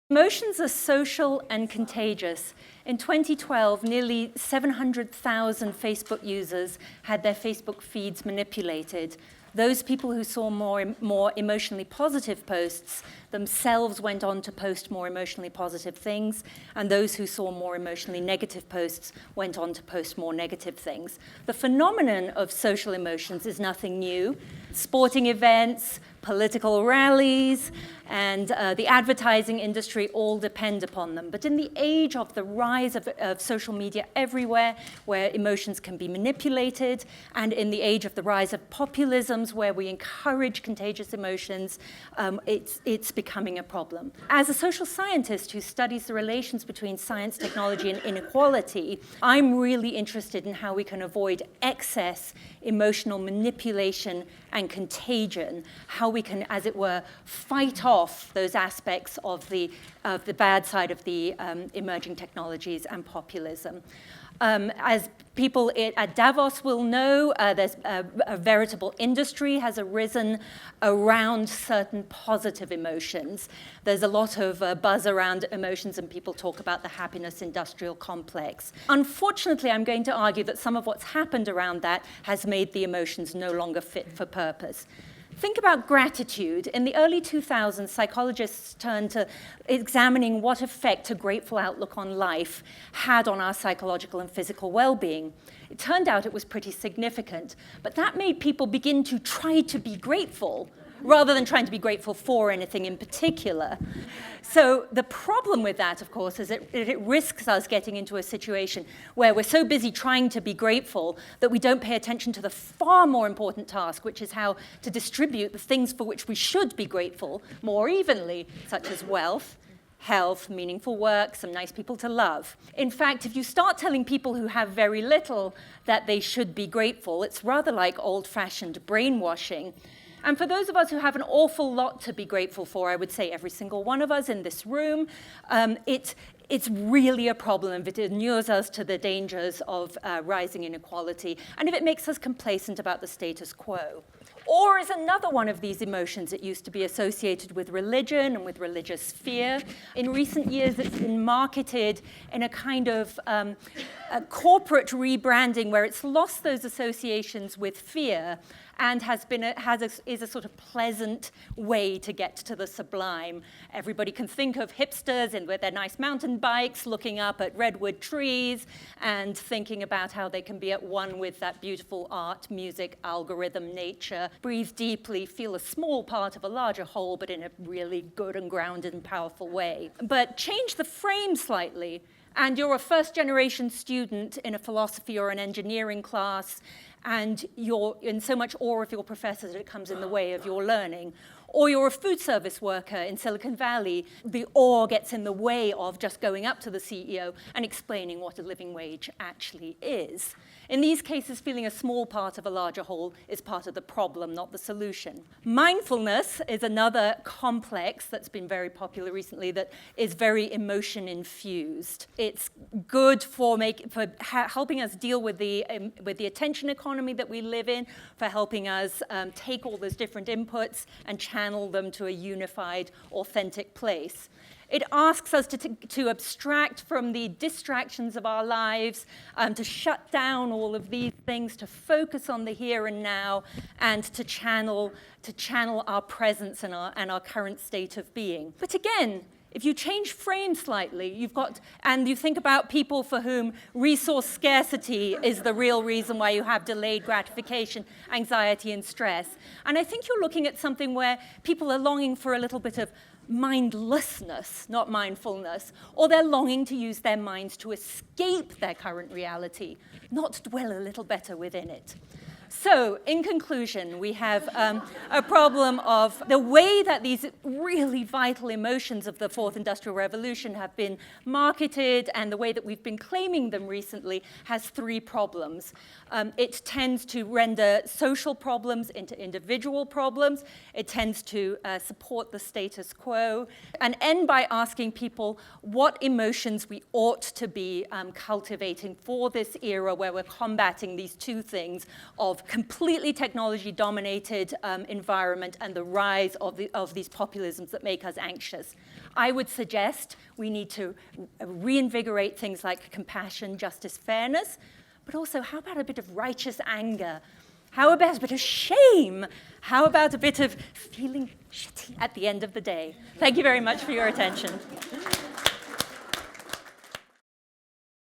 Emotions are social and contagious. In 2012, nearly 700,000 Facebook users had their Facebook feeds manipulated. Those people who saw more emotionally positive posts themselves went on to post more emotionally positive things, and those who saw more emotionally negative posts went on to post more negative things. The phenomenon of social emotions is nothing new. Sporting events, political rallies, and the advertising industry all depend upon them. But in the age of the rise of social media everywhere, where emotions can be manipulated, and in the age of the rise of populisms, where we encourage contagious emotions, it's becoming a problem. As a social scientist who studies the relations between science, technology, and inequality, I'm really interested in how we can avoid excess emotional manipulation and contagion, how we can, as it were, fight off those aspects of the bad side of the emerging technologies and populism. As people at Davos will know, there's a veritable industry has arisen around certain positive emotions. There's a lot of buzz around emotions, and people talk about the happiness industrial complex. Unfortunately, I'm going to argue that some of what's happened around that has made the emotions no longer fit for purpose. Think about gratitude. In the early 2000s, psychologists turned to examining what effect a grateful outlook on life had on our psychological and physical well-being. It turned out it was pretty significant, but that made people begin to try to be grateful rather than trying to be grateful for anything in particular. So the problem with that, of course, is it risks us getting into a situation where we're so busy trying to be grateful that we don't pay attention to the far more important task, which is how to distribute the things for which we should be grateful more evenly, such as wealth, health, meaningful work, some nice people to love. In fact, if you start telling people who have very little that they should be grateful, it's rather like old-fashioned brainwashing. And for those of us who have an awful lot to be grateful for, I would say every single one of us in this room, it's really a problem if it inures us to the dangers of rising inequality, and if it makes us complacent about the status quo. Or is another one of these emotions that used to be associated with religion and with religious fear. In recent years, it's been marketed in a kind of a corporate rebranding where it's lost those associations with fear and is a sort of pleasant way to get to the sublime. Everybody can think of hipsters with their nice mountain bikes looking up at redwood trees and thinking about how they can be at one with that beautiful art, music, algorithm, nature, breathe deeply, feel a small part of a larger whole, but in a really good and grounded and powerful way. But change the frame slightly, and you're a first-generation student in a philosophy or an engineering class, and you're in so much awe of your professors that it comes in the way of your learning. Or you're a food service worker in Silicon Valley. The awe gets in the way of just going up to the CEO and explaining what a living wage actually is. In these cases, feeling a small part of a larger whole is part of the problem, not the solution. Mindfulness is another complex that's been very popular recently that is very emotion-infused. It's good for helping us deal with the attention economy that we live in, for helping us take all those different inputs and channel them to a unified, authentic place. It asks us to abstract from the distractions of our lives, to shut down all of these things, to focus on the here and now, and to channel our presence and our current state of being. But again, if you change frame slightly, and you think about people for whom resource scarcity is the real reason why you have delayed gratification, anxiety, and stress. And I think you're looking at something where people are longing for a little bit of mindlessness, not mindfulness, or they're longing to use their minds to escape their current reality, not dwell a little better within it. So, in conclusion, we have a problem of the way that these really vital emotions of the Fourth Industrial Revolution have been marketed and the way that we've been claiming them recently has three problems. It tends to render social problems into individual problems. It tends to support the status quo and end by asking people what emotions we ought to be cultivating for this era where we're combating these two things of completely technology-dominated environment and the rise of these populisms that make us anxious. I would suggest we need to reinvigorate things like compassion, justice, fairness, but also how about a bit of righteous anger? How about a bit of shame? How about a bit of feeling shitty at the end of the day? Thank you very much for your attention.